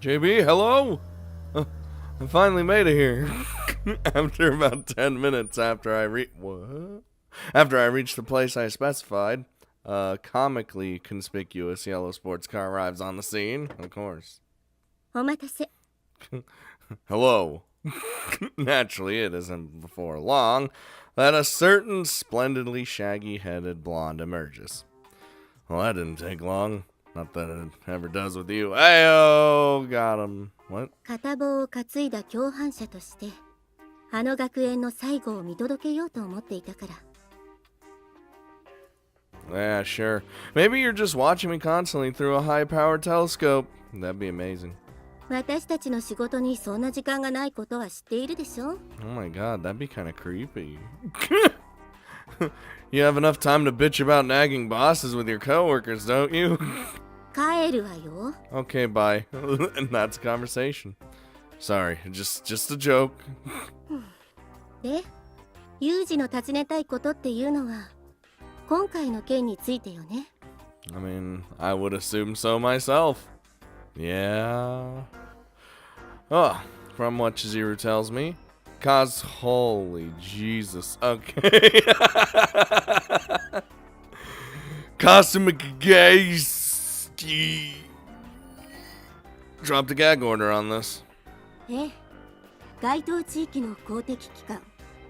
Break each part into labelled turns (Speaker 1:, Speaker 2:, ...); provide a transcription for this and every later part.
Speaker 1: JB, hello? I finally made it here. After about 10 minutes after I reached the place I specified, a comically conspicuous yellow sports car arrives on the scene, of course. Hello. Naturally, it isn't before long that a certain splendidly shaggy-headed blonde emerges. Well, that didn't take long. Not that it ever does with you. Ayo! Got him. What?
Speaker 2: 片棒を担いだ共犯者として、あの学園の最後を見届けようと思っていたから。
Speaker 1: Yeah, sure. Maybe you're just watching me constantly through a high-powered telescope. That'd be amazing.
Speaker 2: 私たちの仕事にそんな時間がないことは知っているでしょ?
Speaker 1: Oh my god, that'd be kind of creepy. You have enough time to bitch about nagging bosses with your coworkers, don't you?
Speaker 2: 帰るわよ.
Speaker 1: Okay, bye. And that's a conversation. Sorry, just a joke.
Speaker 2: で、ユージの尋ねたいことっていうのは、今回の件についてよね。
Speaker 1: I mean, I would assume so myself. Yeah. Oh, from what Chizuru tells me, holy Jesus. Okay. Kasumagayski dropped a gag order on this.
Speaker 2: ええ、該当地域の公的機関、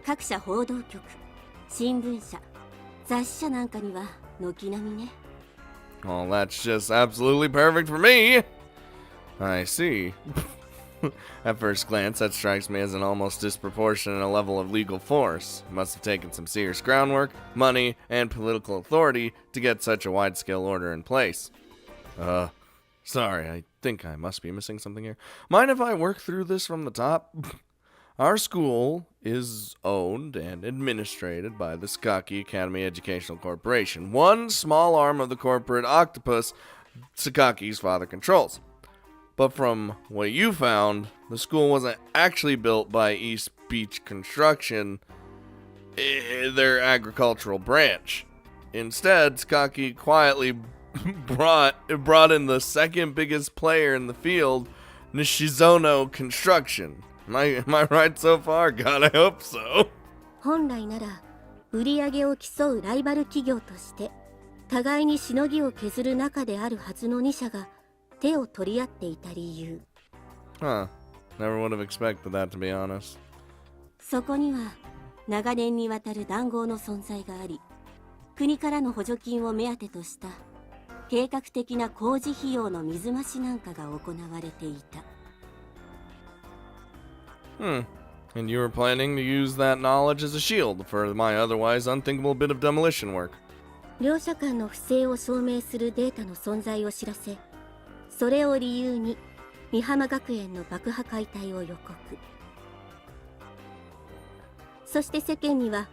Speaker 2: 各社報道局、新聞社、雑誌社なんかには軒並みね。
Speaker 1: Well, that's just absolutely perfect for me. I see. At first glance, that strikes me as an almost disproportionate level of legal force. It must have taken some serious groundwork, money, and political authority to get such a wide-scale order in place. Sorry, I think I must be missing something here. Mind if I work through this from the top? Our school is owned and administrated by the Sachi Academy Educational Corporation, one small arm of the corporate octopus Sakaki's father controls. But from what you found, the school wasn't actually built by East Beach Construction, their agricultural branch. Instead, Sachi quietly brought in the second biggest player in the field, Nishizono Construction. Am I right so far? God, I hope so.
Speaker 2: 本来なら、売り上げを競うライバル企業として、互いにしのぎを削る仲であるはずの2社が、手を取り合っていた理由。
Speaker 1: Huh. Never would have expected that, to be honest.
Speaker 2: そこには長年にわたる談合の存在があり、国からの補助金を目当てとした計画的な工事費用の水増しなんかが行われていた。
Speaker 1: And you were planning to use that knowledge as a shield for my otherwise unthinkable bit of demolition work.
Speaker 2: 両者間の不正を証明するデータの存在を知らせ、それを理由に美浜学園の爆破解体を予告。そして世間には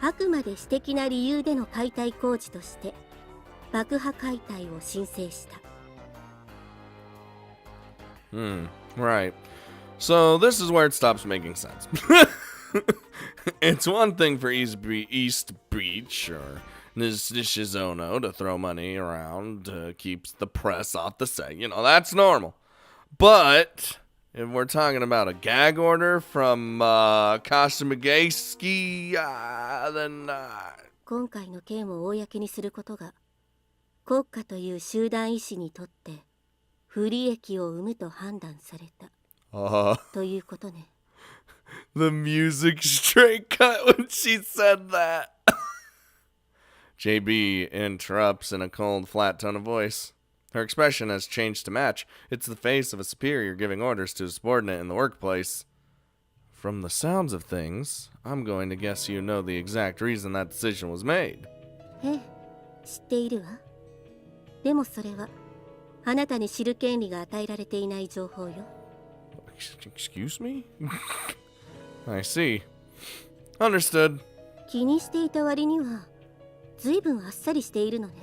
Speaker 2: あくまで私的な理由での解体工事として爆破解体を申請した。
Speaker 1: Right. So this is where it stops making sense. It's one thing for East Beach or Nishizono to throw money around to keep the press off the set. You know, that's normal. But if we're talking about a gag order from Kasumagayski, then...
Speaker 2: 今回の件を公にすることが国家という集団意志にとって不利益を生むと判断された。ということね。
Speaker 1: The music straight cut when she said that. JB interrupts in a cold, flat tone of voice. Her expression has changed to match. It's the face of a superior giving orders to a subordinate in the workplace. From the sounds of things, I'm going to guess you know the exact reason that decision was made.
Speaker 2: ええ、知っているわ。でもそれは、あなたに知る権利が与えられていない情報よ。
Speaker 1: Excuse me? I see. Understood.
Speaker 2: 気にしていた割には、ずいぶんあっさりしているのね。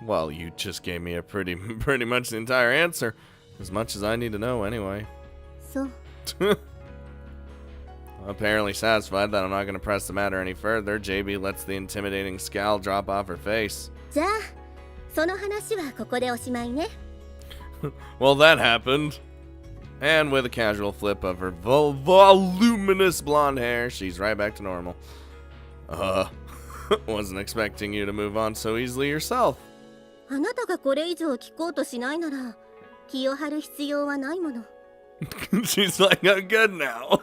Speaker 1: Well, you just gave me a pretty much the entire answer. As much as I need to know anyway.
Speaker 2: そう。
Speaker 1: Apparently satisfied that I'm not going to press the matter any further, JB lets the intimidating scowl drop off her face.
Speaker 2: じゃあ、その話はここでおしまいね。
Speaker 1: Well, that happened. And with a casual flip of her voluminous blonde hair, she's right back to normal. Wasn't expecting you to move on so easily yourself.
Speaker 2: あなたがこれ以上聞こうとしないなら気を張る必要はないもの。
Speaker 1: She's like, I'm good now.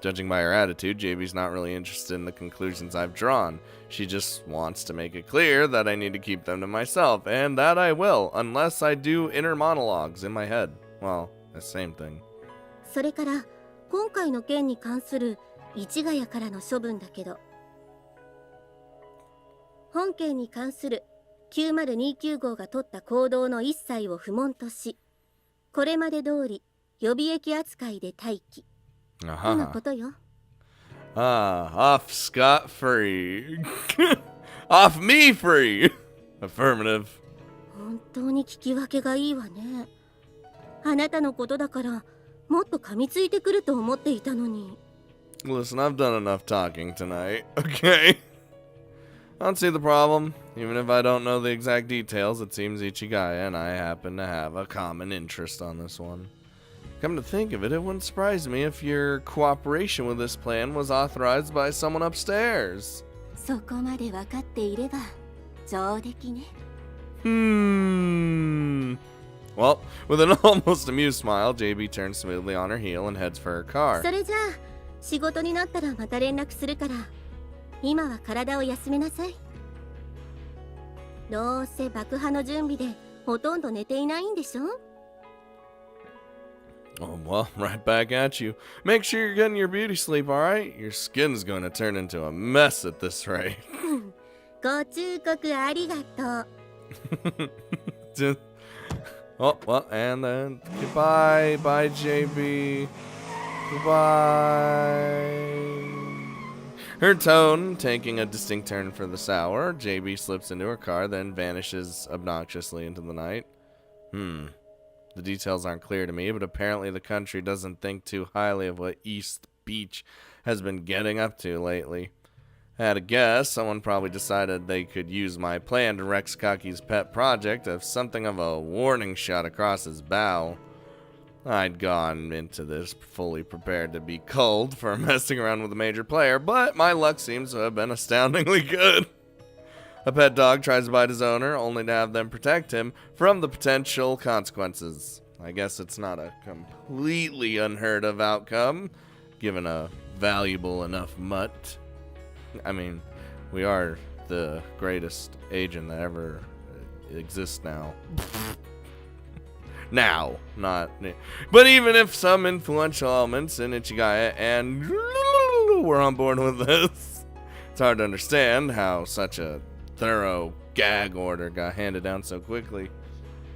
Speaker 1: Judging by her attitude, JB's not really interested in the conclusions I've drawn. She just wants to make it clear that I need to keep them to myself, and that I will, unless I do inner monologues in my head. Well, the same thing.
Speaker 2: それから今回の件に関する市ヶ谷からの処分だけど、本件に関する9029号が取った行動の一切を不問とし、これまで通り予備役扱いで待機。とのことよ。
Speaker 1: Off scot-free. Off me free. Affirmative.
Speaker 2: 本当に聞き分けがいいわね。あなたのことだからもっと噛みついてくると思っていたのに。
Speaker 1: Listen, I've done enough talking tonight, okay? I don't see the problem. Even if I don't know the exact details, it seems Ichigaya and I happen to have a common interest on this one. Come to think of it, it wouldn't surprise me if your cooperation with this plan was authorized by someone upstairs.
Speaker 2: そこまで分かっていれば上出来ね。
Speaker 1: Well, with an almost amused smile, JB turns smoothly on her heel and heads for her car.
Speaker 2: それじゃあ仕事になったらまた連絡するから、今は体を休めなさい。どうせ爆破の準備でほとんど寝ていないんでしょ。
Speaker 1: Oh, well, right back at you. Make sure you're getting your beauty sleep, alright? Your skin's going to turn into a mess at this rate.
Speaker 2: ご忠告ありがとう。
Speaker 1: Oh, well, and then goodbye. Bye, JB. Goodbye. Her tone taking a distinct turn for the sour, JB slips into her car, then vanishes obnoxiously into the night. The details aren't clear to me, but apparently the country doesn't think too highly of what East Beach has been getting up to lately. I had a guess, someone probably decided they could use my plan to wreck Kaki's pet project as something of a warning shot across his bow. I'd gone into this fully prepared to be culled for messing around with a major player, but my luck seems to have been astoundingly good. A pet dog tries to bite his owner, only to have them protect him from the potential consequences. I guess it's not a completely unheard of outcome, given a valuable enough mutt. I mean, we are the greatest agent that ever exists now. Now, not... But even if some influential elements in Ichigaya and were on board with this, it's hard to understand how such a thorough gag order got handed down so quickly.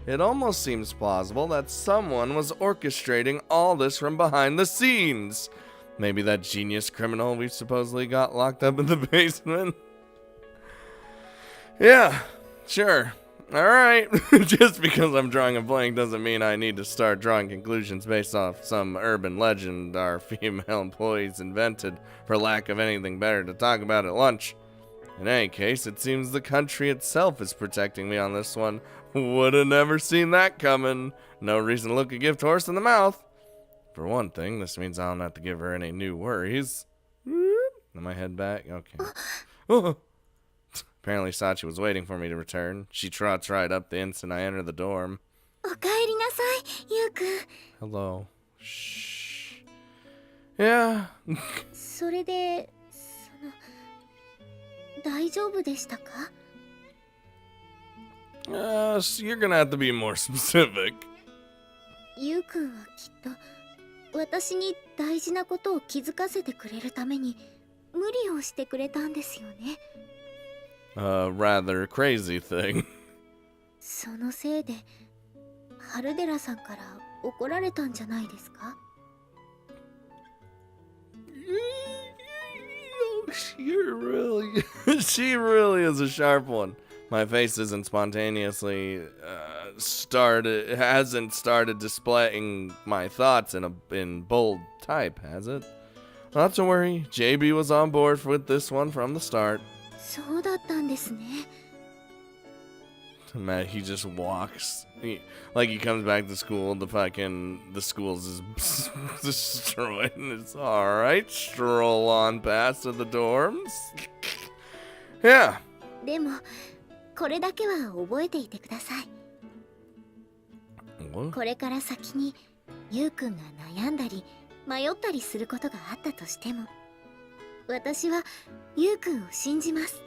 Speaker 1: It almost seems plausible that someone was orchestrating all this from behind the scenes. Maybe that genius criminal we supposedly got locked up in the basement. Yeah, sure. Alright. Just because I'm drawing a blank doesn't mean I need to start drawing conclusions based off some urban legend our female employees invented for lack of anything better to talk about at lunch. In any case, it seems the country itself is protecting me on this one. Would have never seen that coming. No reason to look a gift horse in the mouth. For one thing, this means I don't have to give her any new worries. Am I head back? Okay. Oh. Apparently Sachi was waiting for me to return. She trots right up the instant I enter the dorm.
Speaker 2: おかえりなさい、ゆうくん。
Speaker 1: Hello. Shh. Yeah.
Speaker 2: それで、大丈夫でしたか？
Speaker 1: So you're gonna have to be more specific.
Speaker 2: ゆうくんはきっと私に大事なことを気づかせてくれるために無理をしてくれたんですよね。
Speaker 1: Rather crazy thing.
Speaker 2: そのせいで春寺さんから怒られたんじゃないですか？
Speaker 1: She really is a sharp one. My face isn't spontaneously hasn't started displaying my thoughts in bold type, has it? Not to worry, JB was on board with this one from the start.
Speaker 2: そうだったんですね。
Speaker 1: Matt, he just walks. Like he comes back to school, the school's is destroyed, and it's alright. Stroll on past to the dorms. Yeah.
Speaker 2: でもこれだけは覚えていてください。
Speaker 1: What?
Speaker 2: これから先にゆうくんが悩んだり迷ったりすることがあったとしても、私はゆうくんを信じます。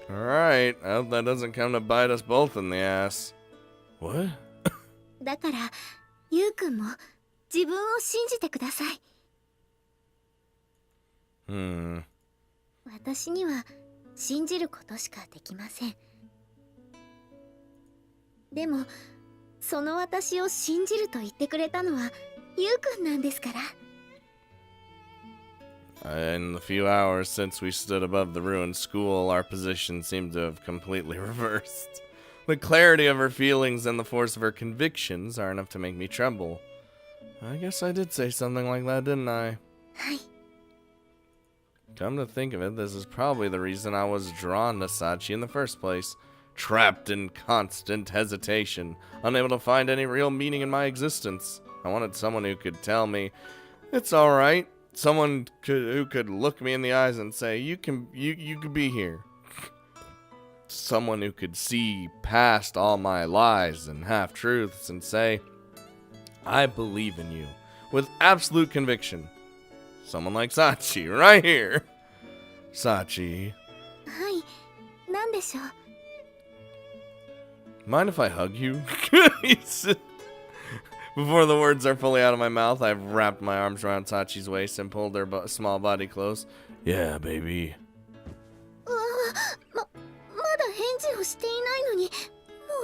Speaker 1: Alright, I hope that doesn't come to bite us both in the ass. What?
Speaker 2: だからゆうくんも自分を信じてください。 私には信じることしかできません。でもその私を信じると言ってくれたのはゆうくんなんですから。
Speaker 1: In the few hours since we stood above the ruined school, our position seemed to have completely reversed. The clarity of her feelings and the force of her convictions are enough to make me tremble. I guess I did say something like that, didn't I?
Speaker 2: はい。
Speaker 1: Come to think of it, this is probably the reason I was drawn to Sachi in the first place. Trapped in constant hesitation, unable to find any real meaning in my existence. I wanted someone who could tell me, it's alright. Someone who could look me in the eyes and say, you could be here. Someone who could see past all my lies and half-truths and say, I believe in you, with absolute conviction. Someone like Sachi, right here. Sachi.
Speaker 2: はい。何でしょう。
Speaker 1: Mind if I hug you? Before the words are fully out of my mouth, I've wrapped my arms around Sachi's waist and pulled her small body close. Yeah, baby.
Speaker 2: まだ返事をしていないのに、も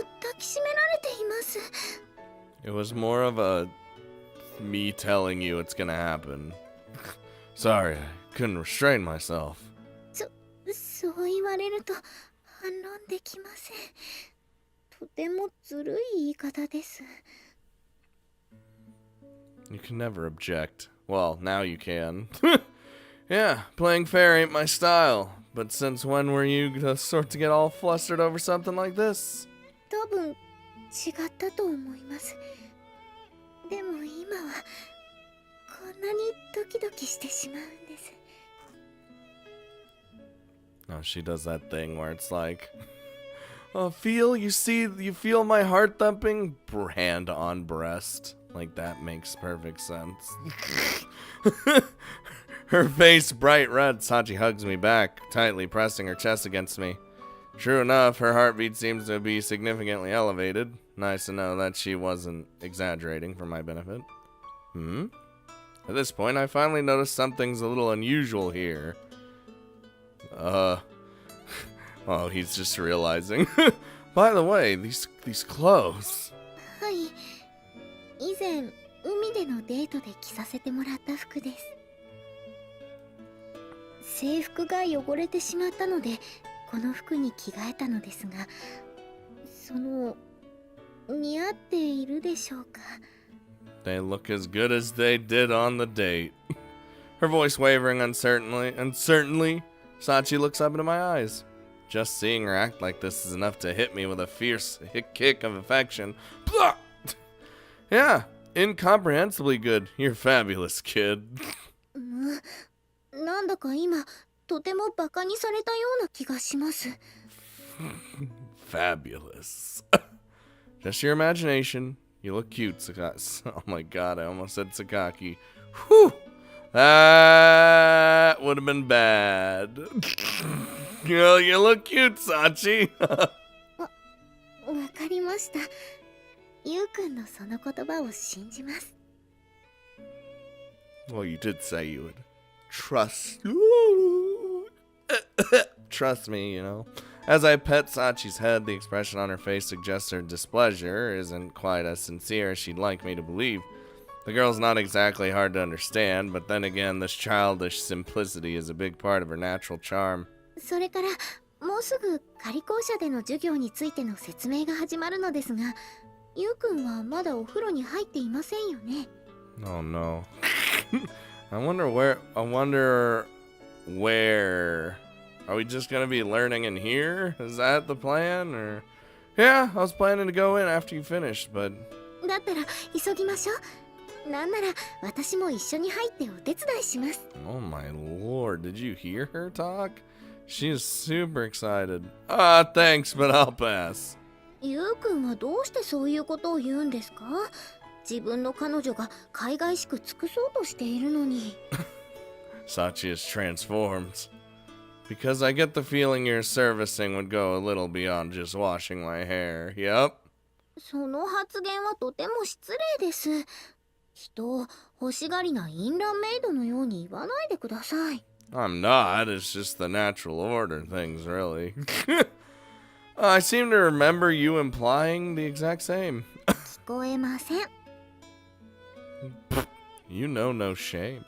Speaker 2: う抱きしめられています。
Speaker 1: It was more of a me telling you it's gonna happen. Sorry, I couldn't restrain myself.
Speaker 2: そう言われると反論できません。とてもずるい言い方です。
Speaker 1: You can never object. Well, now you can. Yeah, playing fair ain't my style. But since when were you the sort to get all flustered over something like this?
Speaker 2: 多分違ったと思います。でも今はこんなにドキドキしてしまうんです。
Speaker 1: Oh, she does that thing where it's like, oh, you feel my heart thumping? Hand on breast. Like, that makes perfect sense. Her face bright red, Sachi hugs me back, tightly pressing her chest against me. True enough, her heartbeat seems to be significantly elevated. Nice to know that she wasn't exaggerating for my benefit. At this point, I finally noticed something's a little unusual here. Oh, he's just realizing. By the way, these clothes.
Speaker 2: はい。以前海でのデートで着させてもらった服です。制服が汚れてしまったのでこの服に着替えたのですが、似合っているでしょうか。
Speaker 1: They look as good as they did on the date. Her voice wavering uncertainly, Sachi looks up into my eyes. Just seeing her act like this is enough to hit me with a fierce kick of affection. Blah! Yeah, incomprehensibly good. You're fabulous, kid.
Speaker 2: なんだか今とてもバカにされたような気がします。
Speaker 1: Fabulous. Just your imagination. You look cute, Sakaki. Oh my god, I almost said Sakaki. Whew! That would have been bad. You look cute, Sachi.
Speaker 2: わかりました。ゆうくんのその言葉を信じます。
Speaker 1: Well, you did say you would trust me, you know. As I pet Sachi's head, the expression on her face suggests her displeasure isn't quite as sincere as she'd like me to believe. The girl's not exactly hard to understand, but then again, this childish simplicity is a big part of her natural charm.
Speaker 2: それからもうすぐ仮校舎での授業についての説明が始まるのですが、ゆうくんはまだお風呂に入っていませんよね。
Speaker 1: Oh no. I wonder where. Are we just gonna be learning in here? Is that the plan? Or Yeah, I was planning to go in after you finished, but...
Speaker 3: だったら急ぎましょう。なんなら私も一緒に入ってお手伝いします。
Speaker 1: Oh my lord, did you hear her talk? She is super excited. Ah, thanks, but I'll pass.
Speaker 3: ゆうくんはどうしてそういうことを言うんですか？自分の彼女が海外しく尽くそうとしているのに。
Speaker 1: Sachi is transformed. Because I get the feeling your servicing would go a little beyond just washing my hair. Yep.
Speaker 3: その発言はとても失礼です。人を欲しがりなインランメイドのように言わないでください。
Speaker 1: I'm not. It's just the natural order things, really. I seem to remember you implying the exact same.
Speaker 3: 聞こえません。
Speaker 1: You know no shame.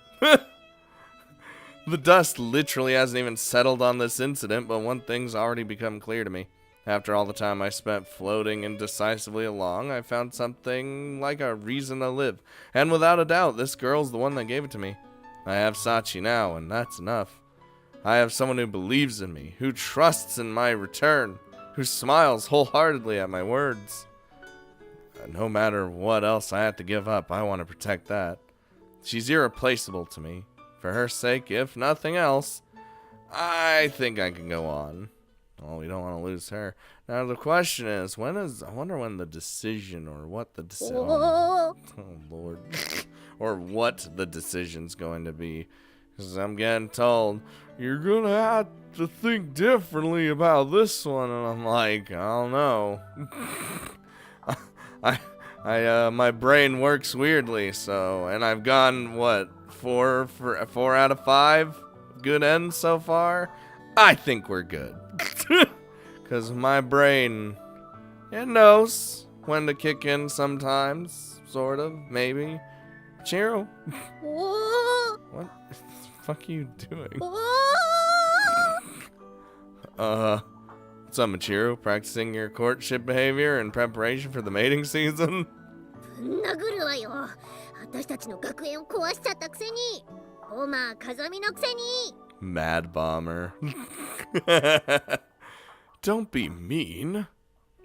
Speaker 1: The dust literally hasn't even settled on this incident, but one thing's already become clear to me. After all the time I spent floating indecisively along, I found something like a reason to live. And without a doubt, this girl's the one that gave it to me. I have Sachi now, and that's enough. I have someone who believes in me, who trusts in my return, who smiles wholeheartedly at my words. No matter what else I have to give up, I want to protect that. She's irreplaceable to me. For her sake, if nothing else, I think I can go on. Well, we don't want to lose her. Now the question is, I wonder when the decision, or what the decision, oh lord, or what the decision's going to be. Because I'm getting told, you're going to have to think differently about this one, and I'm like, I don't know. My brain works weirdly, so, and I've gotten, what, 4 out of 5 good ends so far? I think we're good. Because my brain, it knows when to kick in sometimes, sort of, maybe. Chiro? What the fuck are you doing? What's up, Machiro? Practicing your courtship behavior in preparation for the mating season?
Speaker 3: 殴るわよ。私たちの学園を壊しちゃったくせに。ホーマー風見のくせに。
Speaker 1: Mad bomber. Don't be mean.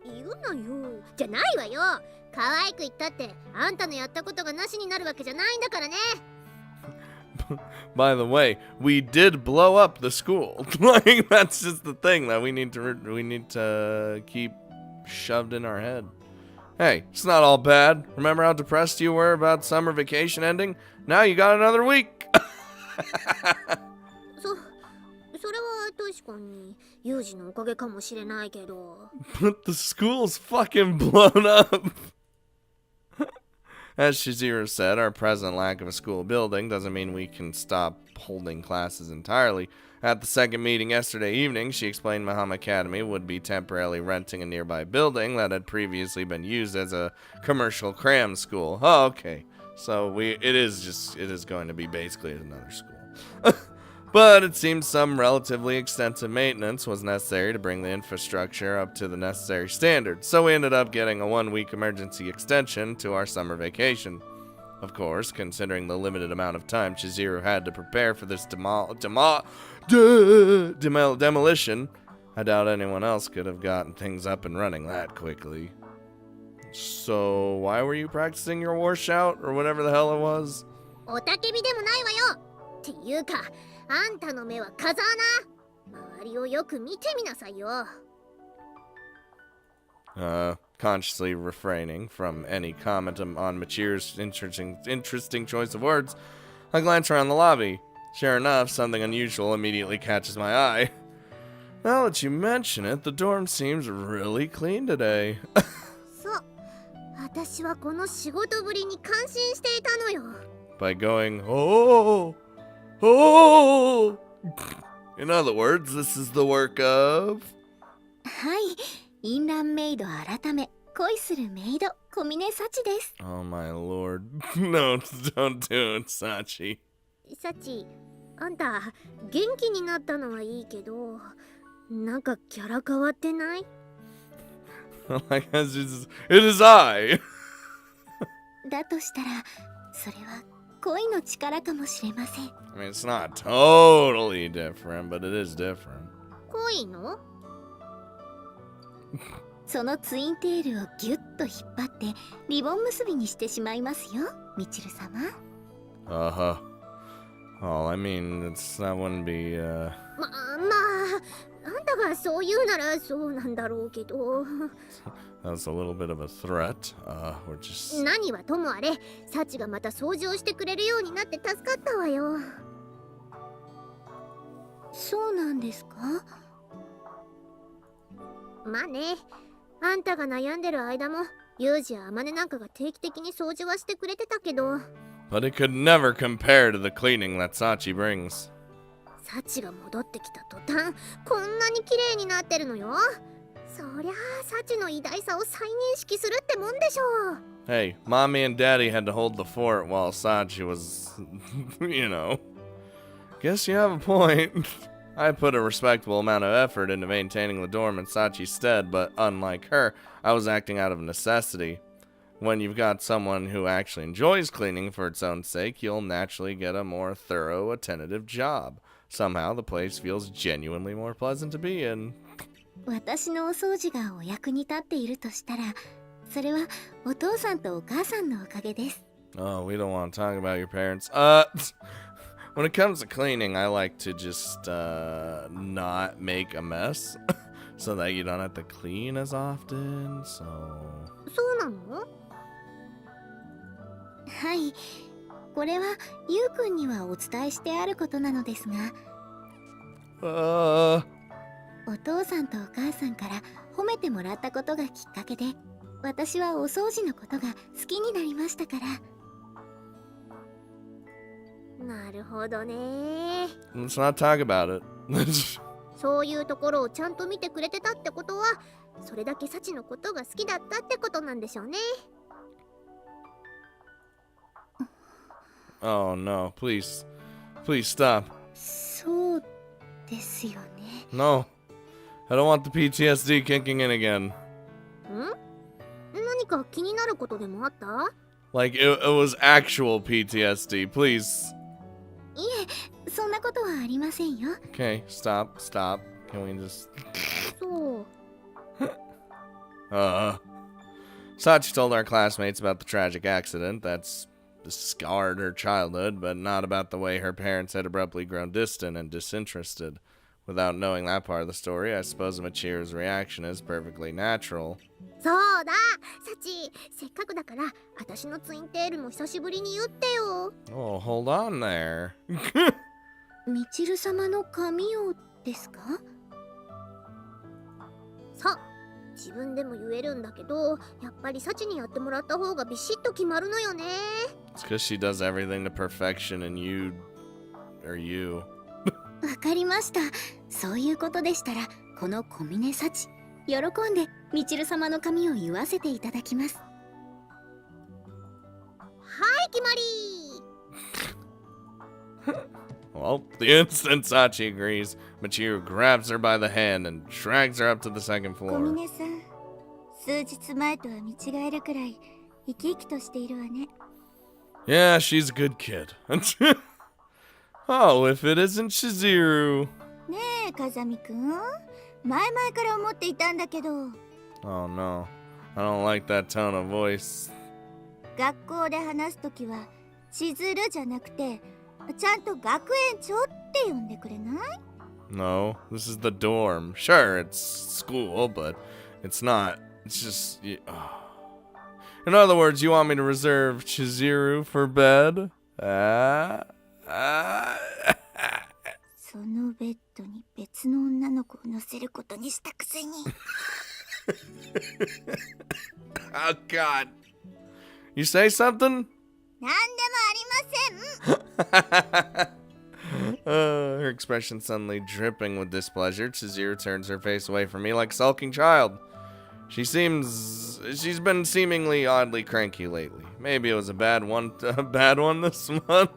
Speaker 3: 言うなよ。じゃないわよ。可愛く言ったってあんたのやったことがなしになるわけじゃないんだからね。
Speaker 1: By the way, we did blow up the school. Like, that's just the thing that we need to keep shoved in our head. Hey, it's not all bad. Remember how depressed you were about summer vacation ending? Now you got another week.
Speaker 3: それは確かにユージのおかげかもしれないけど。
Speaker 1: But the school's fucking blown up. As Shizuru said, our present lack of a school building doesn't mean we can stop holding classes entirely. At the second meeting yesterday evening, she explained Mahama Academy would be temporarily renting a nearby building that had previously been used as a commercial cram school. Oh, okay. So it is going to be basically another school. But it seemed some relatively extensive maintenance was necessary to bring the infrastructure up to the necessary standards, so we ended up getting a 1-week emergency extension to our summer vacation. Of course, considering the limited amount of time Chizuru had to prepare for this demolition, I doubt anyone else could have gotten things up and running that quickly. So, why were you practicing your war shout, or whatever the hell it was?
Speaker 3: おたけびでもないわよ。っていうか、あんたの目は風穴。周りをよく見てみなさいよ。
Speaker 1: Consciously refraining from any comment on Machiru's interesting choice of words, I glance around the lobby. Sure enough, something unusual immediately catches my eye. Now that you mention it, the dorm seems really clean today.
Speaker 3: そう、私はこの仕事ぶりに感心していたのよ。
Speaker 1: By going, oh. In other words, this is the work of...
Speaker 3: はい、インランメイド改め恋するメイド小峰幸です。
Speaker 1: Oh my lord. No, don't do it, Sachi.
Speaker 3: サチ、あんた元気になったのはいいけど、なんかキャラ変わってない？
Speaker 1: Like, it is I.
Speaker 3: だとしたら、それは恋の力かもしれません。
Speaker 1: I mean, it's not totally different, but it is different.
Speaker 3: 恋の？そのツインテールをギュッと引っ張ってリボン結びにしてしまいますよ、みちる様。
Speaker 1: Uh-huh. Oh, I mean, that wouldn't be,
Speaker 3: まああんたがそう言うならそうなんだろうけど。
Speaker 1: that's a little bit of a threat. We're just...
Speaker 3: 何はともあれ、サチがまた掃除をしてくれるようになって助かったわよ。そうなんですか？まあね、あんたが悩んでる間もユージやアマネなんかが定期的に掃除はしてくれてたけど、
Speaker 1: But it could never compare to the cleaning that Sachi brings.
Speaker 3: サチが戻ってきた途端こんなに綺麗になってるのよ。そりゃあサチの偉大さを再認識するってもんでしょう。
Speaker 1: Hey, Mommy and Daddy had to hold the fort while Sachi was, you know. Guess you have a point. I put a respectable amount of effort into maintaining the dorm in Sachi's stead, but unlike her, I was acting out of necessity. When you've got someone who actually enjoys cleaning for its own sake, you'll naturally get a more thorough, attentive job. Somehow, the place feels genuinely more pleasant to be in.
Speaker 3: 私のお掃除がお役に立っているとしたら、それはお父さんとお母さんのおかげです。
Speaker 1: Oh, we don't want to talk about your parents. When it comes to cleaning, I like to just, not make a mess. So that you don't have to clean as often, so...
Speaker 3: そうなの？はい、これはゆうくんにはお伝えしてあることなのですが、お父さんとお母さんから褒めてもらったことがきっかけで、私はお掃除のことが好きになりましたから。なるほどね。
Speaker 1: Let's not talk about it.
Speaker 3: そういうところをちゃんと見てくれてたってことは、それだけサチのことが好きだったってことなんでしょうね。
Speaker 1: Oh no, please. Please stop.
Speaker 3: そうですよね。
Speaker 1: No. I don't want the PTSD kicking in again.
Speaker 3: ん？何か気になることでもあった？
Speaker 1: Like, it was actual PTSD, please.
Speaker 3: いえ、そんなことはありませんよ。
Speaker 1: Okay, stop. Can we just...
Speaker 3: そう。
Speaker 1: Sachi told our classmates about the tragic accident that's scarred her childhood, but not about the way her parents had abruptly grown distant and disinterested. Without knowing that part of the story, I suppose Michiru's reaction is perfectly natural.
Speaker 3: そうだ、サチ、せっかくだから私のツインテールも久しぶりに言ってよ。
Speaker 1: Oh, hold on there.
Speaker 3: みちる様の髪をですか？さ、自分でも言えるんだけど、やっぱりサチにやってもらった方がビシッと決まるのよね。
Speaker 1: It's because she does everything to perfection and you...
Speaker 3: わかりました。そういうことでしたら、この小峰サチ、喜んでみちる様の髪を言わせていただきます。はい、決まり。
Speaker 1: Well, the instant Sachi agrees, Michiru grabs her by the hand and drags her up to the second
Speaker 2: 小
Speaker 1: floor.
Speaker 2: 峰さん、数日前とは見違えるくらい生き生きとしているわね。
Speaker 1: Yeah, she's a good kid. Oh, if it isn't Shizuru.
Speaker 2: ねえ、風見くん、前々から思っていたんだけど、
Speaker 1: Oh no, I don't like that tone of voice.
Speaker 2: 学校で話すときは千鶴じゃなくて、ちゃんと学園長って呼んでくれない？
Speaker 1: No, this is the dorm. Sure, it's school, but it's not. It's just... In other words, you want me to reserve Chizuru for bed?
Speaker 2: そのベッドに別の女の子を乗せることにしたくせに。
Speaker 1: Oh God. You say something?
Speaker 2: なんでもありません。
Speaker 1: Her expression suddenly dripping with displeasure, Chizuru turns her face away from me like a sulking child. She's been seemingly oddly cranky lately. Maybe it was a bad one this month.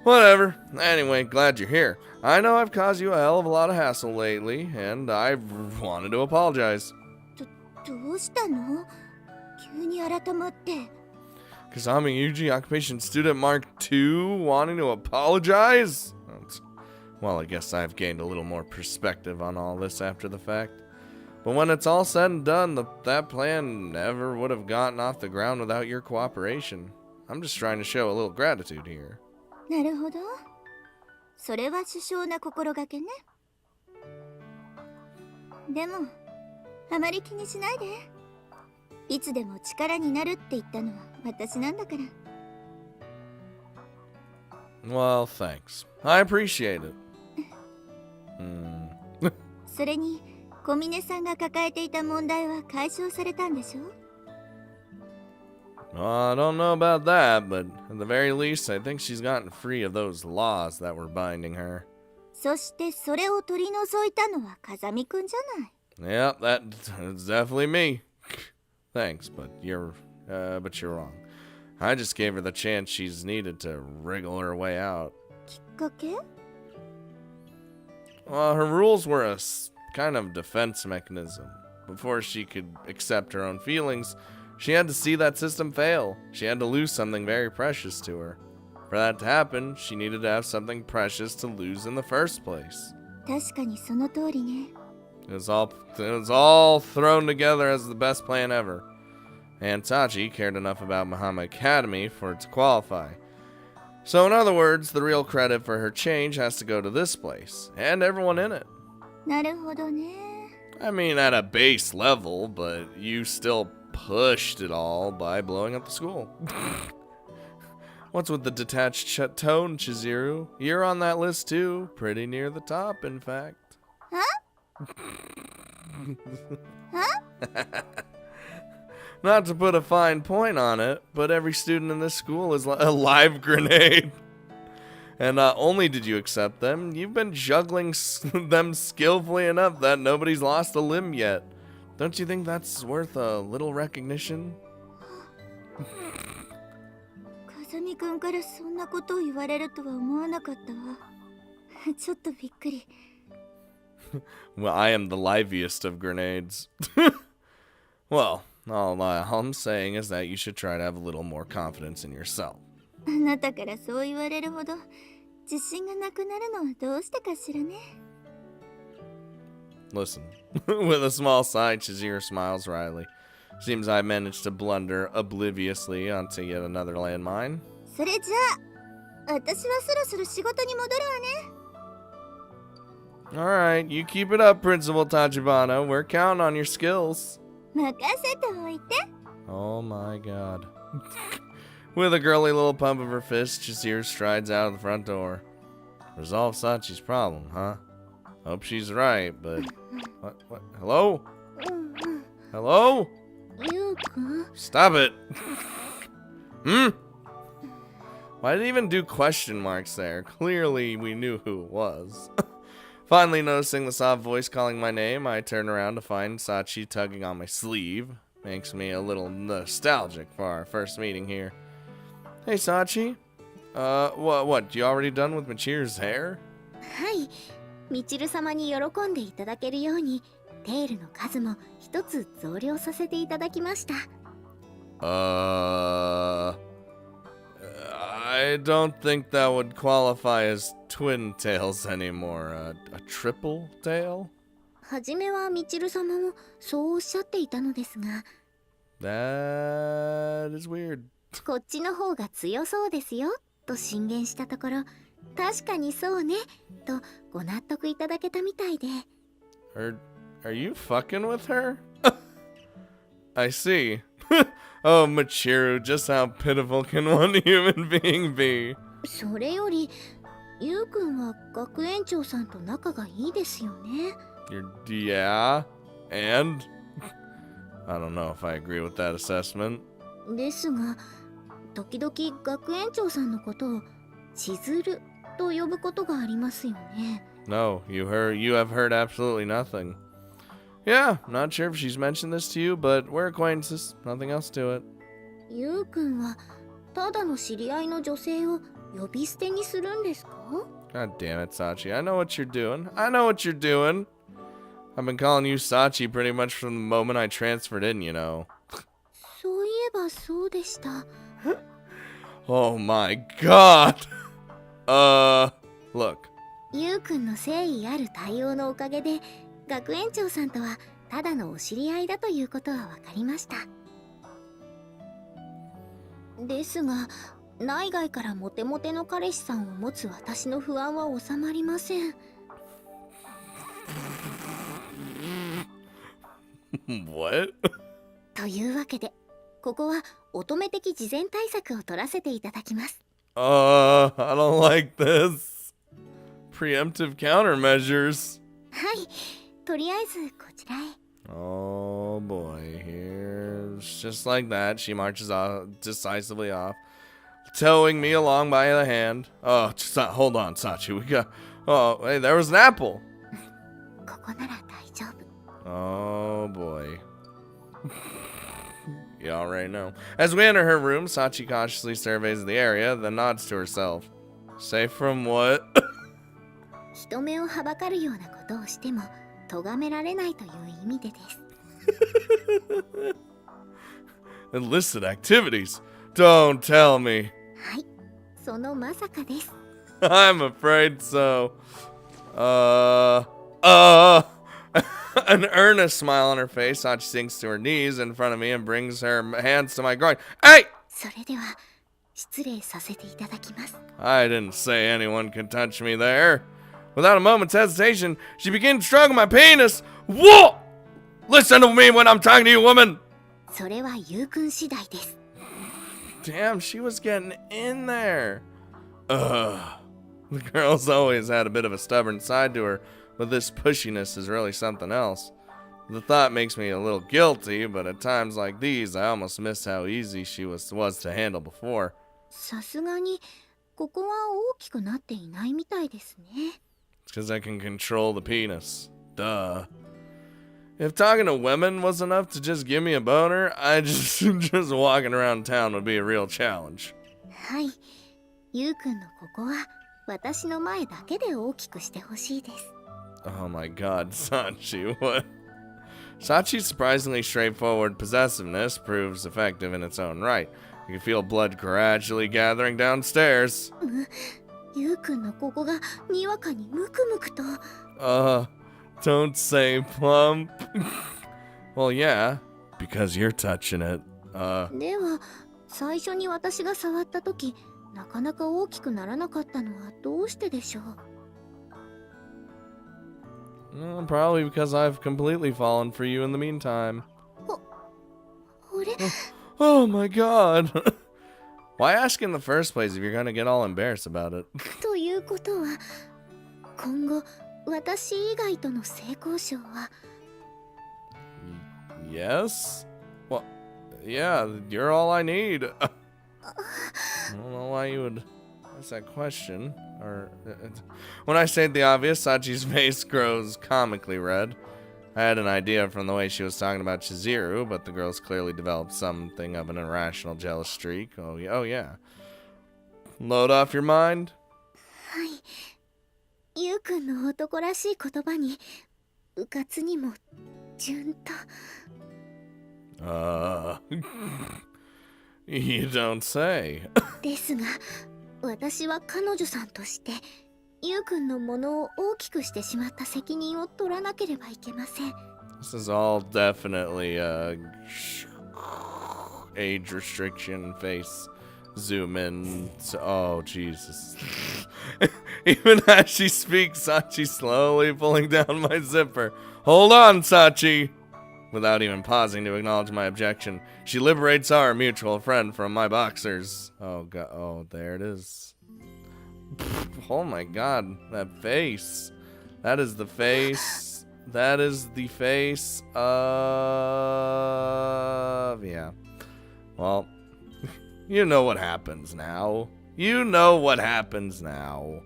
Speaker 1: Whatever. Anyway, glad you're here. I know I've caused you a hell of a lot of hassle lately, and I wanted to apologize.
Speaker 2: どうしたの？急に改まって。
Speaker 1: Kasami Yuji, Occupation Student Mark II, wanting to apologize? Well, I guess I've gained a little more perspective on all this after the fact. But when it's all said and done, that plan never would have gotten off the ground without your cooperation. I'm just trying to show a little gratitude here.
Speaker 3: なるほど。それは殊勝な心がけね。でも、あまり気にしないで。いつでも力になるって言ったのは私なんだから。
Speaker 1: Well, thanks. I appreciate it.
Speaker 3: それに、小峰さんが抱えていた問題は解消されたんでしょ?
Speaker 1: Well, I don't know about that, but at the very least, I think she's gotten free of those laws that were binding her.
Speaker 3: そしてそれを取り除いたのは風見くんじゃない。
Speaker 1: Yep, that's definitely me. Thanks, but you're wrong. I just gave her the chance she's needed to wriggle her way out.
Speaker 3: きっかけ?
Speaker 1: Well, her rules were a kind of defense mechanism. Before she could accept her own feelings, she had to see that system fail. She had to lose something very precious to her. For that to happen, she needed to have something precious to lose in the first place.
Speaker 3: 確かにその通りね。
Speaker 1: It was all thrown together as the best plan ever. And Sachi cared enough about Mahama Academy for it to qualify. So in other words, the real credit for her change has to go to this place, and everyone in it.
Speaker 3: なるほどね。
Speaker 1: I mean, at a base level, but you still pushed it all by blowing up the school. What's with the detached tone, Chizuru? You're on that list too, pretty near the top, in fact.
Speaker 3: Huh? Huh?
Speaker 1: Not to put a fine point on it, but every student in this school is a live grenade. And not only did you accept them, you've been juggling them skillfully enough that nobody's lost a limb yet. Don't you think that's worth a little recognition?
Speaker 3: 風見くんからそんなことを言われるとは思わなかったわ。ちょっとびっくり。
Speaker 1: Well, I am the liveliest of grenades. Well, all I'm saying is that you should try to have a little more confidence in yourself.
Speaker 3: あなたからそう言われるほど自信がなくなるのはどうしてかしらね。
Speaker 1: Listen, with a small sigh, Chizuru smiles wryly. Seems I managed to blunder obliviously onto yet another landmine.
Speaker 3: それじゃあ、私はそろそろ仕事に戻るわね。
Speaker 1: Alright, you keep it up, Principal Tachibana. We're counting on your skills.
Speaker 3: 任せておいて。
Speaker 1: Oh my god. With a girly little pump of her fist, Chizuru strides out of the front door. Resolve Sachi's problem, huh? Hope she's right, but... What? Hello? Hello?
Speaker 3: ゆうくん?
Speaker 1: Stop it! Why did it even do question marks there? Clearly we knew who it was. Finally noticing the soft voice calling my name, I turn around to find Sachi tugging on my sleeve. Makes me a little nostalgic for our first meeting here. Hey, Sachi. What? You already done with Michiru's hair?
Speaker 3: はい。みちる様に喜んでいただけるように、テールの数も一つ増量させていただきました。
Speaker 1: I don't think that would qualify as twin tails anymore. A triple tail?
Speaker 3: はじめはみちる様もそうおっしゃっていたのですが。
Speaker 1: That is weird.
Speaker 3: こっちの方が強そうですよ、と進言したところ、確かにそうね、とご納得いただけたみたいで。
Speaker 1: Are you fucking with her? I see. Oh, Michiru, just how pitiful can one human being be?
Speaker 3: それより、ゆうくんは学園長さんと仲がいいですよね。
Speaker 1: Yeah, and? I don't know if I agree with that assessment.
Speaker 3: ですが、時々学園長さんのことを千鶴と呼ぶことがありますよね。
Speaker 1: No, you have heard absolutely nothing. Yeah, not sure if she's mentioned this to you, but we're acquaintances. Nothing else to it.
Speaker 3: ゆうくんはただの知り合いの女性を呼び捨てにするんですか?
Speaker 1: God damn it, Sachi. I know what you're doing. I've been calling you Sachi pretty much from the moment I transferred in, you know.
Speaker 3: そういえばそうでした。
Speaker 1: Oh my god! Look.
Speaker 3: ゆうくんの誠意ある対応のおかげで、学園長さんとはただのお知り合いだということは分かりました。ですが、内外からモテモテの彼氏さんを持つ私の不安は収まりません。
Speaker 1: What?
Speaker 3: というわけで、ここは乙女的事前対策を取らせていただきます。
Speaker 1: I don't like this. Preemptive countermeasures.
Speaker 3: はい、とりあえずこちらへ。
Speaker 1: Oh boy, here's just like that. She marches off decisively off, towing me along by the hand. Oh, just hold on, Sachi. We got. Oh, hey, there was an apple.
Speaker 3: ここなら大丈夫。
Speaker 1: Oh boy. You already know. As we enter her room, Sachi cautiously surveys the area, then nods to herself. Safe from what?
Speaker 3: 人目をはばかるようなことをしても咎められないという意味でです。
Speaker 1: Illicit activities? Don't tell me.
Speaker 3: はい、そのまさかです。
Speaker 1: I'm afraid so. An earnest smile on her face, Sachi sinks to her knees in front of me and brings her hands to my groin. Hey!
Speaker 3: それでは失礼させていただきます。
Speaker 1: I didn't say anyone could touch me there. Without a moment's hesitation, she began to struggle my penis. Whoa! Listen to me when I'm talking to you, woman!
Speaker 3: それはゆうくん次第です。
Speaker 1: Damn, she was getting in there. Ugh. The girl's always had a bit of a stubborn side to her, but this pushiness is really something else. The thought makes me a little guilty, but at times like these, I almost miss how easy she was to handle before.
Speaker 3: さすがにここは大きくなっていないみたいですね。
Speaker 1: It's because I can control the penis. Duh. If talking to women was enough to just give me a boner, just walking around town would be a real challenge.
Speaker 3: はい、ゆうくんのここは私の前だけで大きくしてほしいです。
Speaker 1: Oh my god, Sachi, what? Sachi's surprisingly straightforward possessiveness proves effective in its own right. You can feel blood gradually gathering downstairs.
Speaker 3: ゆうくんのここがにわかにムクムクと。
Speaker 1: Don't say plump. Well, yeah, because you're touching it.
Speaker 3: では、最初に私が触ったとき、なかなか大きくならなかったのはどうしてでしょう。
Speaker 1: Probably because I've completely fallen for you in the meantime.
Speaker 3: あれ
Speaker 1: Oh my god. Why ask in the first place if you're gonna get all embarrassed about it?
Speaker 3: ということは、今後、私以外との性交渉は。
Speaker 1: Yes? Well, yeah, you're all I need. I don't know why you would ask that question. Or when I state the obvious, Sachi's face grows comically red. I had an idea from the way she was talking about Chizuru, but the girl's clearly developed something of an irrational jealous streak. Oh yeah. Load off your mind?
Speaker 3: はい。ゆうくんの男らしい言葉に、うかつにも、順と。
Speaker 1: You don't say.
Speaker 3: ですが、私は彼女さんとして、ゆうくんのものを大きくしてしまった責任を取らなければいけません。
Speaker 1: This is all definitely age restriction face. Zoom in. Oh, Jesus. Even as she speaks, Sachi slowly pulling down my zipper. Hold on, Sachi! Without even pausing to acknowledge my objection, she liberates our mutual friend from my boxers. Oh, God. Oh, there it is. Oh, my God. That face. That is the face. That is the face of... Yeah. Well... You know what happens now. You know what happens now.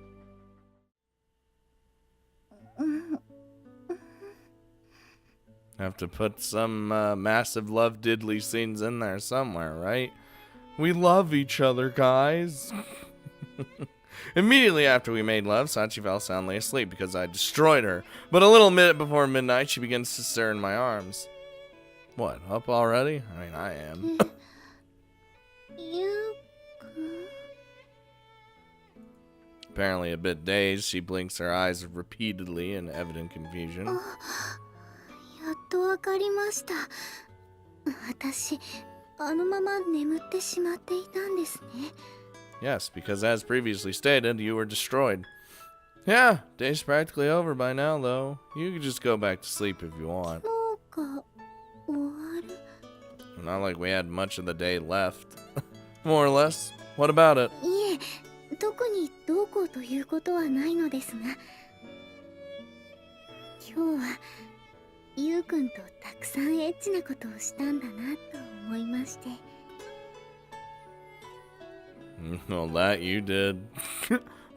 Speaker 1: Have to put some massive love diddly scenes in there somewhere, right? We love each other, guys. Immediately after we made love, Sachi fell soundly asleep because I destroyed her. But a little minute before midnight, she begins to stir in my arms. What, up already? I mean, I am. Apparently a bit dazed, she blinks her eyes repeatedly in evident confusion.
Speaker 3: やっとわかりました。私、あのまま眠ってしまっていたんですね。
Speaker 1: Yes, because as previously stated, you were destroyed. Yeah, day's practically over by now, though. You can just go back to sleep if you want.
Speaker 3: 今日が終わる。
Speaker 1: Not like we had much of the day left. More or less. What about it?
Speaker 3: いえ、特にどうこうということはないのですが、今日はゆうくんとたくさんエッチなことをしたんだなと思いまして。
Speaker 1: Well, that you did.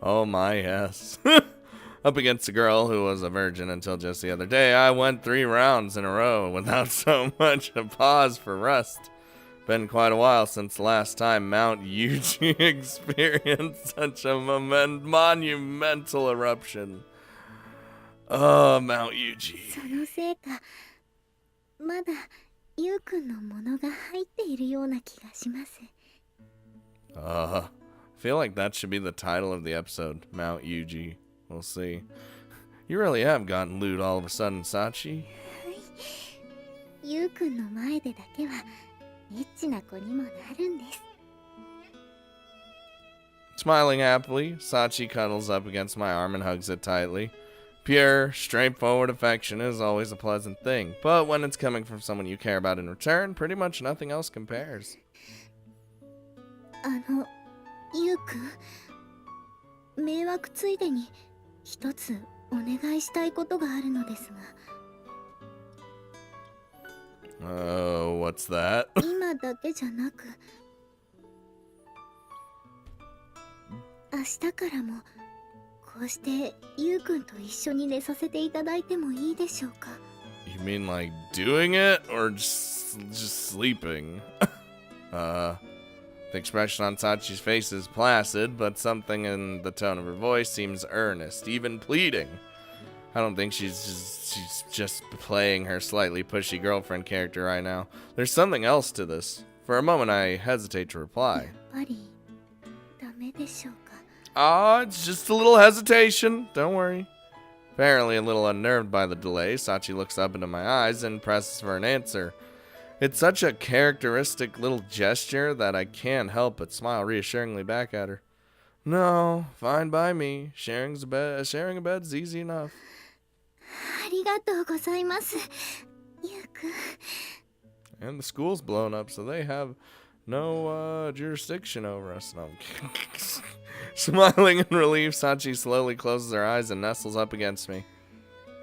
Speaker 1: Oh my, yes. Up against a girl who was a virgin until just the other day, I went 3 rounds in a row without so much a pause for rest. Been quite a while since the last time Mount Yuji experienced such a monumental eruption. Oh, Mount Yuji.
Speaker 3: そのせいか、まだゆうくんのものが入っているような気がします。
Speaker 1: I feel like that should be the title of the episode, Mount Yuji. We'll see. You really have gotten lewd all of a sudden, Sachi.
Speaker 3: ゆうくんの前でだけはエッチな子にもなるんです。
Speaker 1: Smiling happily, Sachi cuddles up against my arm and hugs it tightly. Pure, straightforward affection is always a pleasant thing, but when it's coming from someone you care about in return, pretty much nothing else compares.
Speaker 3: ゆうくん、迷惑ついでに一つお願いしたいことがあるのですが。
Speaker 1: What's that?
Speaker 3: 今だけじゃなく、明日からもこうしてゆうくんと一緒に寝させていただいてもいいでしょうか。
Speaker 1: You mean like doing it or just sleeping? The expression on Sachi's face is placid, but something in the tone of her voice seems earnest, even pleading. I don't think she's just playing her slightly pushy girlfriend character right now. There's something else to this. For a moment, I hesitate to reply.
Speaker 3: やっぱりダメでしょうか。
Speaker 1: It's just a little hesitation. Don't worry. Apparently a little unnerved by the delay, Sachi looks up into my eyes and presses for an answer. It's such a characteristic little gesture that I can't help but smile reassuringly back at her. No, fine by me. Sharing a bed's easy enough.
Speaker 3: ありがとうございます、ゆうくん。
Speaker 1: And the school's blown up, so they have no jurisdiction over us. No, I'm kidding. Smiling in relief, Sachi slowly closes her eyes and nestles up against me.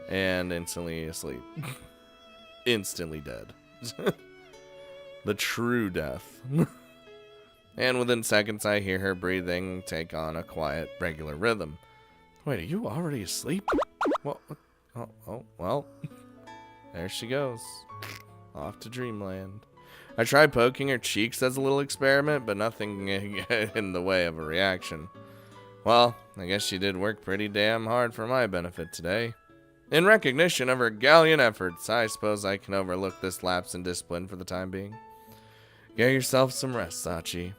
Speaker 1: And instantly asleep. Instantly dead. The true death. And within seconds, I hear her breathing take on a quiet, regular rhythm. Wait, are you already asleep? What? Well. There she goes. Off to dreamland. I tried poking her cheeks as a little experiment, but nothing in the way of a reaction. Well, I guess she did work pretty damn hard for my benefit today. In recognition of her gallant efforts, I suppose I can overlook this lapse in discipline for the time being. Get yourself some rest, Sachi.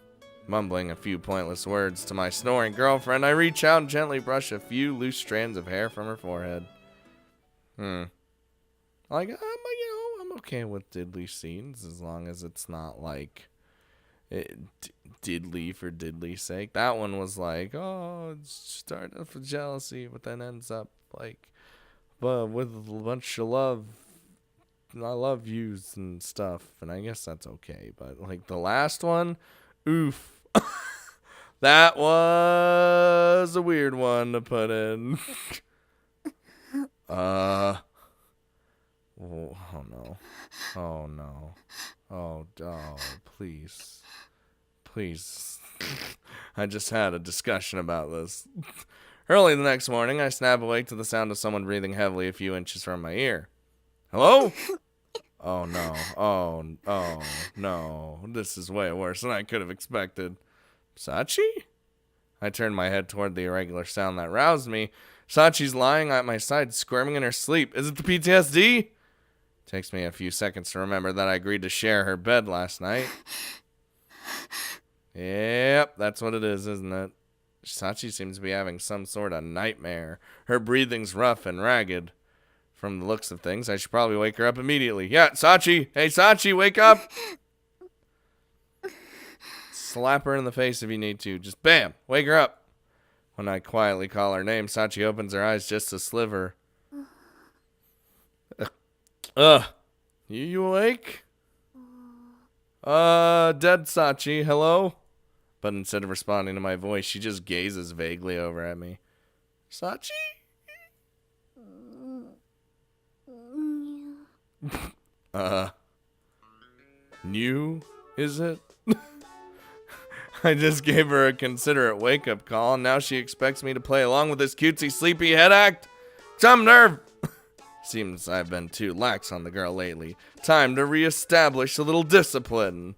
Speaker 1: Mumbling a few pointless words to my snoring girlfriend, I reach out and gently brush a few loose strands of hair from her forehead. Like, I'm okay with diddly scenes as long as it's not like diddly for diddly's sake. That one was like, oh, it's starting off with jealousy, but then ends up like, but with a bunch of love. I love yous and stuff, and I guess that's okay. But like the last one, oof. That was a weird one to put in. Oh no. Oh no. Oh, please. Please. I just had a discussion about this. Early the next morning, I snap awake to the sound of someone breathing heavily a few inches from my ear. Hello? Oh no. Oh no. This is way worse than I could have expected. Sachi? I turned my head toward the irregular sound that roused me. Sachi's lying at my side, squirming in her sleep. Is it the PTSD? Takes me a few seconds to remember that I agreed to share her bed last night. Yep, that's what it is, isn't it? Sachi seems to be having some sort of nightmare. Her breathing's rough and ragged. From the looks of things, I should probably wake her up immediately. Yeah, Sachi! Hey, Sachi, wake up! Slap her in the face if you need to. Just bam! Wake her up! When I quietly call her name, Sachi opens her eyes just a sliver. You awake? Dead Sachi, hello? But instead of responding to my voice, she just gazes vaguely over at me. Sachi? New, is it? I just gave her a considerate wake-up call, and now she expects me to play along with this cutesy sleepy head act? Some nerve! Seems I've been too lax on the girl lately. Time to reestablish a little discipline.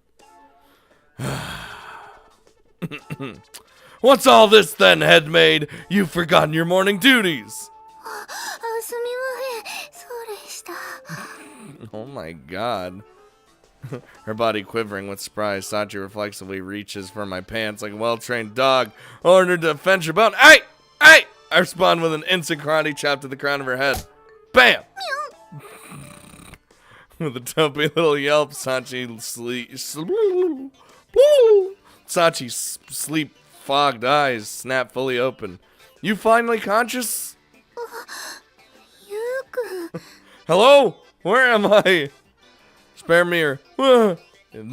Speaker 1: What's all this then, headmaid? You've forgotten your morning duties. Oh my god. Her body quivering with surprise, Sachi reflexively reaches for my pants like a well-trained dog, ordered to fence her bone. Hey! Hey! I respond with an instant karate chop to the crown of her head. Bam! With a dopey little yelp, Sachi's sleep-fogged eyes snap fully open. You finally conscious? Hello? Where am I? Spare me or if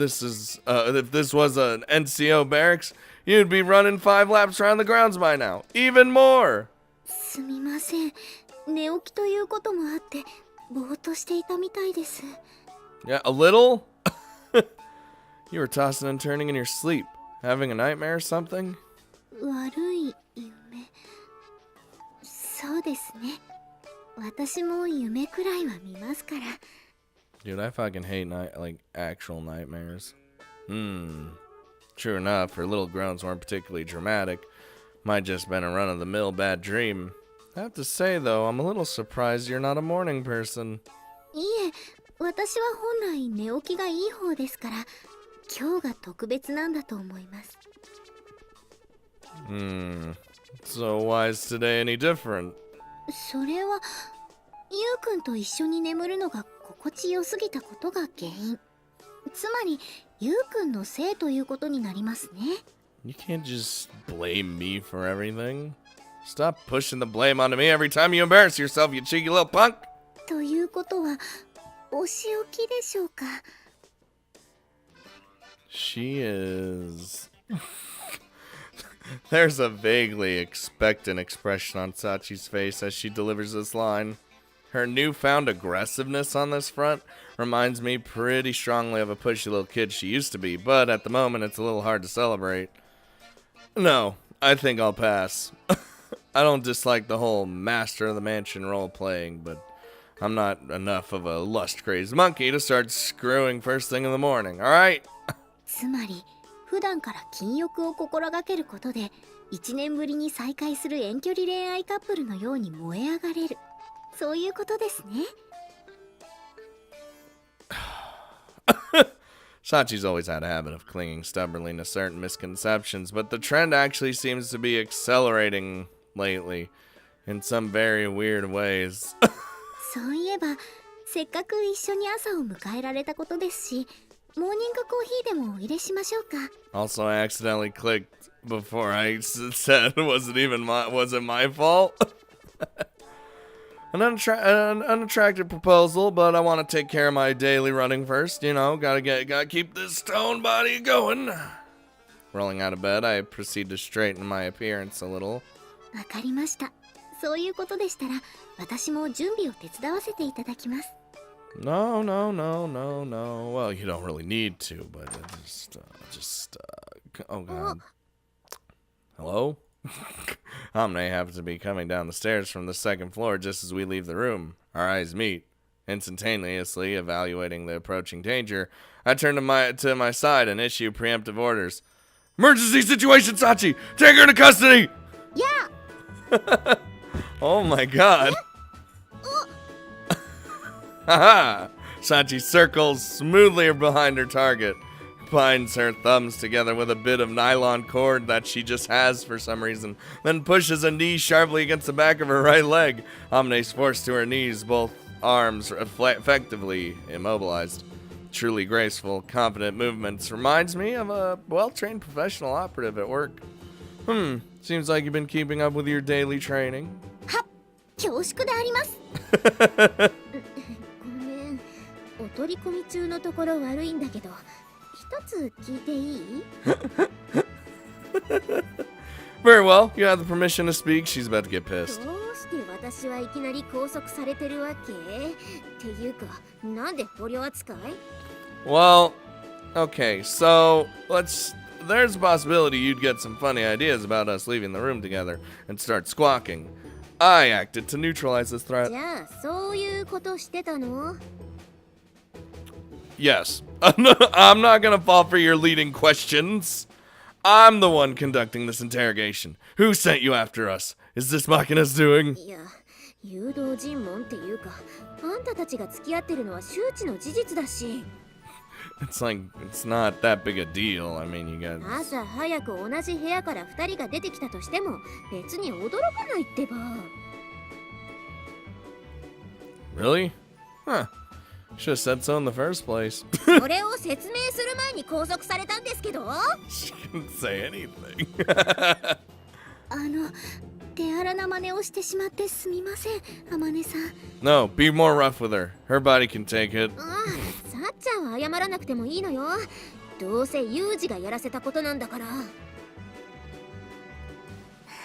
Speaker 1: this was an NCO barracks, you'd be running 5 laps around the grounds by now. Even more. Yeah, a little? You were tossing and turning in your sleep. Having a nightmare or something? Dude, I fucking hate actual nightmares. True enough, her little groans weren't particularly dramatic. Might just been a run-of-the-mill bad dream. I have to say, though, I'm a little surprised you're not a morning person. So why is today any different? You can't just blame me for everything. Stop pushing the blame onto me every time you embarrass yourself, you cheeky little punk. She is... There's a vaguely expectant expression on Sachi's face as she delivers this line. Her newfound aggressiveness on this front reminds me pretty strongly of a pushy little kid she used to be, but at the moment it's a little hard to celebrate. No, I think I'll pass. I don't dislike the whole master of the mansion role-playing, but I'm not enough of a lust-crazed monkey to start screwing first thing in the morning, alright? Sachi's always had a habit of clinging stubbornly to certain misconceptions, but the trend actually seems to be accelerating lately in some very weird ways. Also, I accidentally clicked before I said was it my fault? An unattractive proposal, but I want to take care of my daily running first. You know, gotta keep this stone body going. Rolling out of bed, I proceed to straighten my appearance a little. No. Well, you don't really need to, but oh god. Hello? Omne happens to be coming down the stairs from the second floor just as we leave the room. Our eyes meet. Instantaneously evaluating the approaching danger, I turn to my side and issue preemptive orders. Emergency situation, Sachi! Take her into custody!
Speaker 3: Yeah!
Speaker 1: Oh my god. Haha! Sachi circles smoothly behind her target. binds her thumbs together with a bit of nylon cord that she just has for some reason, then pushes a knee sharply against the back of her right leg. Amane's forced to her knees, both arms effectively immobilized. Truly graceful, confident movements. Reminds me of a well-trained professional operative at work. Seems like you've been keeping up with your daily training.
Speaker 3: はっ、恐縮であります。ごめん、お取り込み中のところ悪いんだけど、一つ聞いていい？
Speaker 1: Very well, you have the permission to speak. She's about to get pissed.
Speaker 3: どうして私はいきなり拘束されてるわけ？っていうか、なんで捕虜扱い？
Speaker 1: Well, okay, so there's a possibility you'd get some funny ideas about us leaving the room together and start squawking. I acted to neutralize this threat.
Speaker 3: じゃあ、そういうことしてたの？
Speaker 1: Yes. I'm not gonna fall for your leading questions. I'm the one conducting this interrogation. Who sent you after us? Is this Machina's doing?
Speaker 3: いや、誘導尋問っていうか、あんたたちが付き合ってるのは周知の事実だし。
Speaker 1: It's like, it's not that big a deal. I mean, you guys...
Speaker 3: 朝早く同じ部屋から2人が出てきたとしても別に驚かないってば。
Speaker 1: Really? Huh. Should have said so in the first place.
Speaker 3: それを説明する前に拘束されたんですけど。
Speaker 1: She didn't say anything.
Speaker 3: 手荒な真似をしてしまってすみません、天音さん。
Speaker 1: No, be more rough with her. Her body can take it.
Speaker 3: さっちゃんは謝らなくてもいいのよ。どうせユージがやらせたことなんだから。は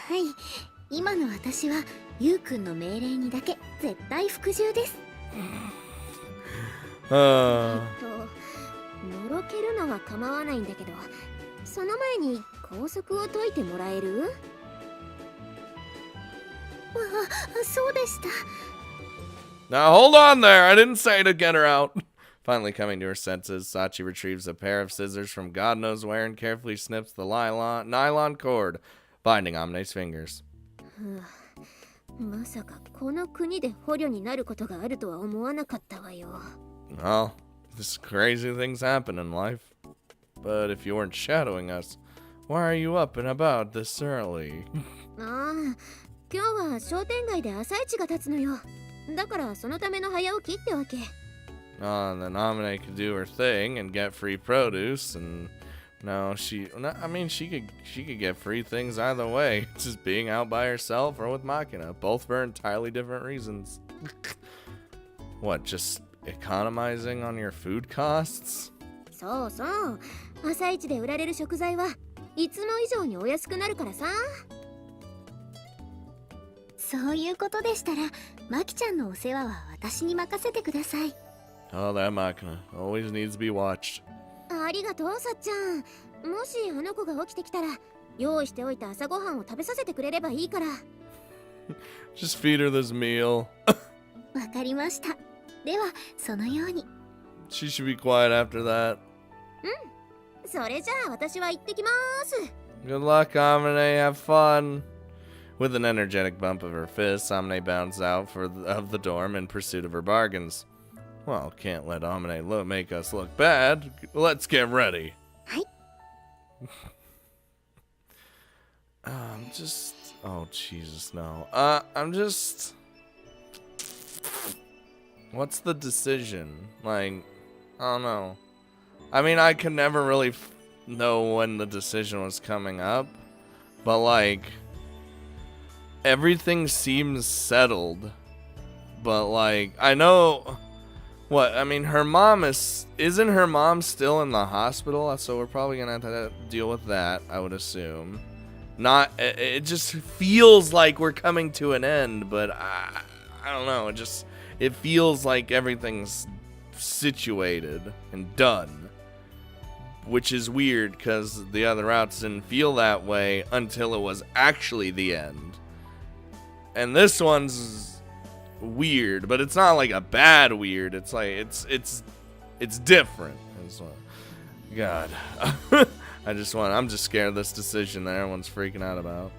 Speaker 3: い、今の私はユウくんの命令にだけ絶対服従です。のろけるのは構わないんだけど、その前に拘束を解いてもらえる？そうでした。
Speaker 1: Now hold on there. I didn't say to get her out. Finally coming to her senses, Sachi retrieves a pair of scissors from God knows where and carefully snips the nylon cord, binding Amne's fingers.
Speaker 3: まさかこの国で捕虜になることがあるとは思わなかったわよ。
Speaker 1: Well, just crazy things happen in life. But if you weren't shadowing us, why are you up and about this early?
Speaker 3: ああ、今日は商店街で朝市が立つのよ。だからそのための早起きってわけ。
Speaker 1: And then Amne could do her thing and get free produce, and she could get free things either way, just being out by herself or with Machina, both for entirely different reasons. What, just economizing on your food costs?
Speaker 3: そうそう、朝市で売られる食材はいつも以上にお安くなるからさ。そういうことでしたら、マキちゃんのお世話は私に任せてください。
Speaker 1: Oh, that Machina always needs to be watched.
Speaker 3: ありがとう、さっちゃん。もしあの子が起きてきたら、用意しておいた朝ごはんを食べさせてくれればいいから。
Speaker 1: Just feed her this meal.
Speaker 3: わかりました。では、そのように。
Speaker 1: She should be quiet after that.
Speaker 3: それじゃあ私は行ってきます。
Speaker 1: Good luck, Amne. Have fun. With an energetic bump of her fist, Amne bounds out of the dorm in pursuit of her bargains. Well, can't let Amne make us look bad. Let's get ready.
Speaker 3: はい。
Speaker 1: Oh, Jesus, no. What's the decision? Like, I don't know. I mean, I could never really know when the decision was coming up, but like, everything seems settled. But like, I know what, I mean, isn't her mom still in the hospital? So we're probably gonna have to deal with that, I would assume. It just feels like we're coming to an end, but I don't know, it feels like everything's situated and done, which is weird because the other routes didn't feel that way until it was actually the end. And this one's weird, but it's not like a bad weird. It's like it's different. God. I'm just scared of this decision that everyone's freaking out about.